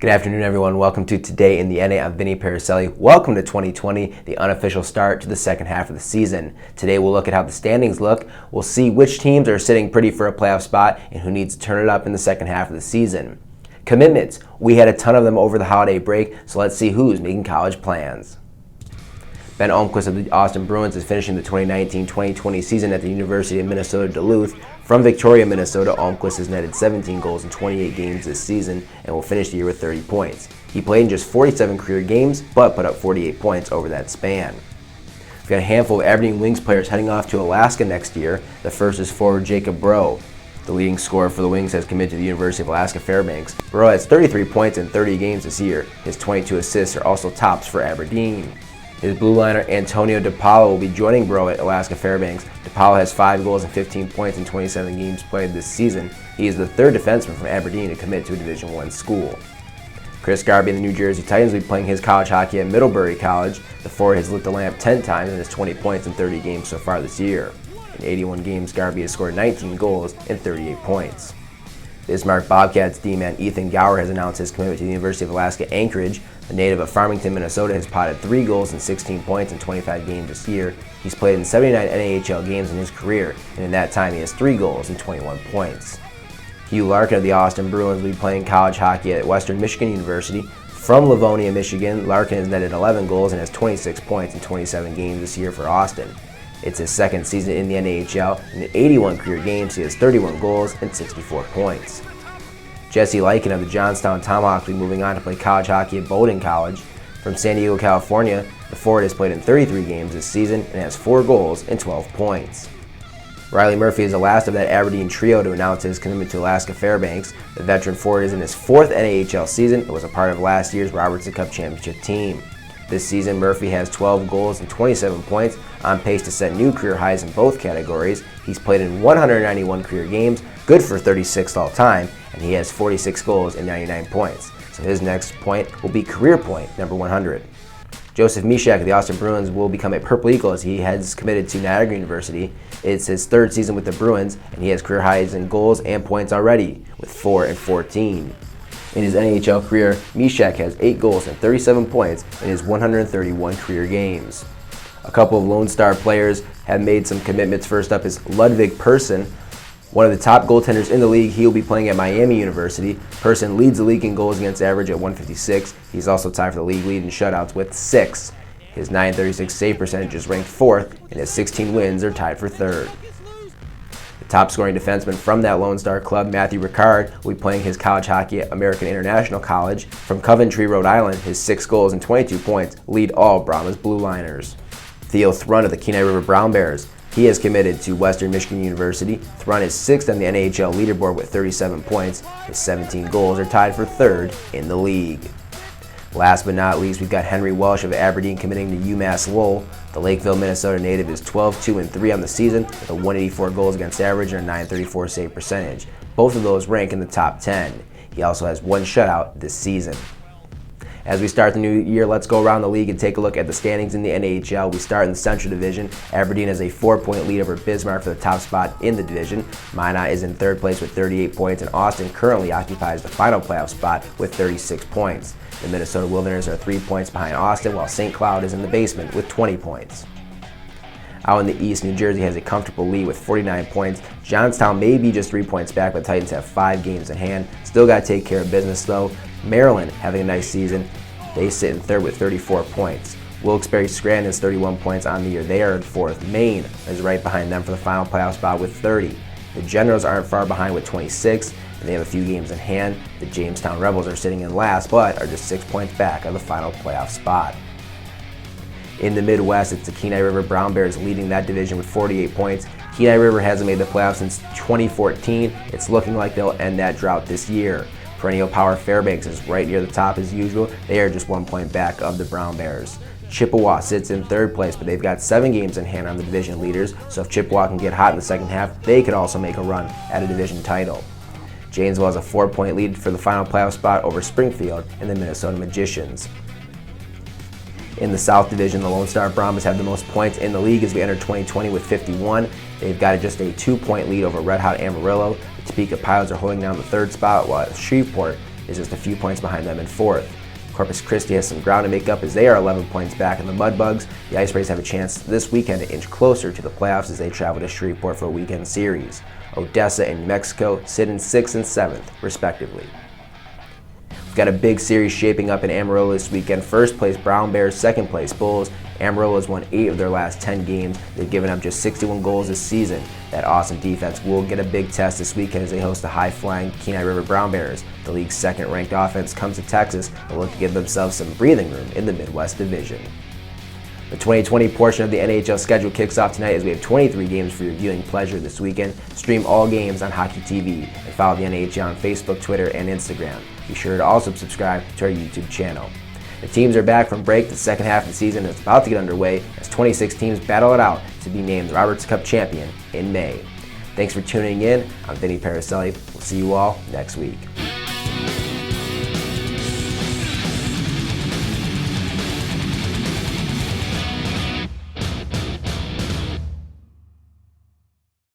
Good afternoon, everyone. Welcome to Today in the NA. I'm Vinny Paracelli. Welcome to 2020, the unofficial start to the second half of the season. Today we'll look at how the standings look. We'll see which teams are sitting pretty for a playoff spot and who needs to turn it up in the second half of the season. Commitments. We had a ton of them over the holiday break, so let's see who's making college plans. Ben Almquist of the Austin Bruins is finishing the 2019-2020 season at the University of Minnesota Duluth. From Victoria, Minnesota, Almquist has netted 17 goals in 28 games this season and will finish the year with 30 points. He played in just 47 career games, but put up 48 points over that span. We've got a handful of Aberdeen Wings players heading off to Alaska next year. The first is forward Jacob Breaux. The leading scorer for the Wings has committed to the University of Alaska Fairbanks. Breaux has 33 points in 30 games this year. His 22 assists are also tops for Aberdeen. His blue liner Antonio DePaulo will be joining Breaux at Alaska Fairbanks. DePaulo has 5 goals and 15 points in 27 games played this season. He is the third defenseman from Aberdeen to commit to a Division I school. Chris Garby of the New Jersey Titans will be playing his college hockey at Middlebury College. The forward has lit the lamp 10 times and has 20 points in 30 games so far this year. In 81 games, Garby has scored 19 goals and 38 points. Bismarck Bobcats D-man Ethan Gower has announced his commitment to the University of Alaska Anchorage. The native of Farmington, Minnesota has potted 3 goals and 16 points in 25 games this year. He's played in 79 NAHL games in his career, and in that time he has 3 goals and 21 points. Hugh Larkin of the Austin Bruins will be playing college hockey at Western Michigan University. From Livonia, Michigan, Larkin has netted 11 goals and has 26 points in 27 games this year for Austin. It's his second season in the NAHL, and in 81 career games he has 31 goals and 64 points. Jesse Lykin of the Johnstown Tomahawks will be moving on to play college hockey at Bowdoin College. From San Diego, California, the forward has played in 33 games this season and has 4 goals and 12 points. Riley Murphy is the last of that Aberdeen trio to announce his commitment to Alaska Fairbanks. The veteran forward is in his 4th NAHL season and was a part of last year's Robertson Cup championship team. This season, Murphy has 12 goals and 27 points, on pace to set new career highs in both categories. He's played in 191 career games, good for 36th all-time, and he has 46 goals and 99 points. So his next point will be career point number 100. Joseph Mishak of the Austin Bruins will become a Purple Eagle as he has committed to Niagara University. It's his 3rd season with the Bruins, and he has career highs in goals and points already, with 4 and 14. In his NHL career, Mishak has 8 goals and 37 points in his 131 career games. A couple of Lone Star players have made some commitments. First up is Ludvig Persson, one of the top goaltenders in the league. He will be playing at Miami University. Persson leads the league in goals against average at 156. He's also tied for the league lead in shutouts with 6. His .936 save percentage is ranked 4th, and his 16 wins are tied for 3rd. The top scoring defenseman from that Lone Star club, Matthew Ricard, will be playing his college hockey at American International College. From Coventry, Rhode Island, his 6 goals and 22 points lead all Brahma's Blue Liners. Theo Thrun of the Kenai River Brown Bears. He has committed to Western Michigan University. Thrun is 6th on the NAHL leaderboard with 37 points. His 17 goals are tied for 3rd in the league. Last but not least, we've got Henry Welsh of Aberdeen committing to UMass Lowell. The Lakeville, Minnesota native is 12-2-3 on the season with a 184 goals against average and a .934 save percentage. Both of those rank in the top 10. He also has 1 shutout this season. As we start the new year, let's go around the league and take a look at the standings in the NAHL. We start in the Central Division. Aberdeen has a 4-point lead over Bismarck for the top spot in the division. Minot is in 3rd place with 38 points, and Austin currently occupies the final playoff spot with 36 points. The Minnesota Wilderness are 3 points behind Austin, while St. Cloud is in the basement with 20 points. Out in the East, New Jersey has a comfortable lead with 49 points. Johnstown may be just 3 points back, but the Titans have 5 games in hand. Still got to take care of business though. Maryland having a nice season. They sit in 3rd with 34 points. Wilkes-Barre-Scranton has 31 points on the year. They are in 4th. Maine is right behind them for the final playoff spot with 30. The Generals aren't far behind with 26, and they have a few games in hand. The Jamestown Rebels are sitting in last, but are just 6 points back of the final playoff spot. In the Midwest, it's the Kenai River Brown Bears leading that division with 48 points. Kenai River hasn't made the playoffs since 2014. It's looking like they'll end that drought this year. Perennial power Fairbanks is right near the top as usual. They are just 1 point back of the Brown Bears. Chippewa sits in 3rd place, but they've got 7 games in hand on the division leaders, so if Chippewa can get hot in the second half, they could also make a run at a division title. Janesville has a 4-point lead for the final playoff spot over Springfield and the Minnesota Magicians. In the South Division, the Lone Star Brahmas have the most points in the league as we enter 2020 with 51. They've got just a 2-point lead over Red Hot Amarillo. The Topeka Pilots are holding down the 3rd spot, while Shreveport is just a few points behind them in 4th. Corpus Christi has some ground to make up as they are 11 points back in the Mudbugs. The Ice Rays have a chance this weekend to inch closer to the playoffs as they travel to Shreveport for a weekend series. Odessa and New Mexico sit in 6th and 7th, respectively. We've got a big series shaping up in Amarillo this weekend. First place Brown Bears, second place Bulls. Amarillo has won 8 of their last 10 games. They've given up just 61 goals this season. That awesome defense will get a big test this weekend as they host the high-flying Kenai River Brown Bears. The league's second-ranked offense comes to Texas and look to give themselves some breathing room in the Midwest Division. The 2020 portion of the NHL schedule kicks off tonight as we have 23 games for your viewing pleasure this weekend. Stream all games on Hockey TV and follow the NHL on Facebook, Twitter, and Instagram. Be sure to also subscribe to our YouTube channel. The teams are back from break. The second half of the season is about to get underway as 26 teams battle it out to be named Roberts Cup champion in May. Thanks for tuning in. I'm Vinny Paracelli. We'll see you all next week.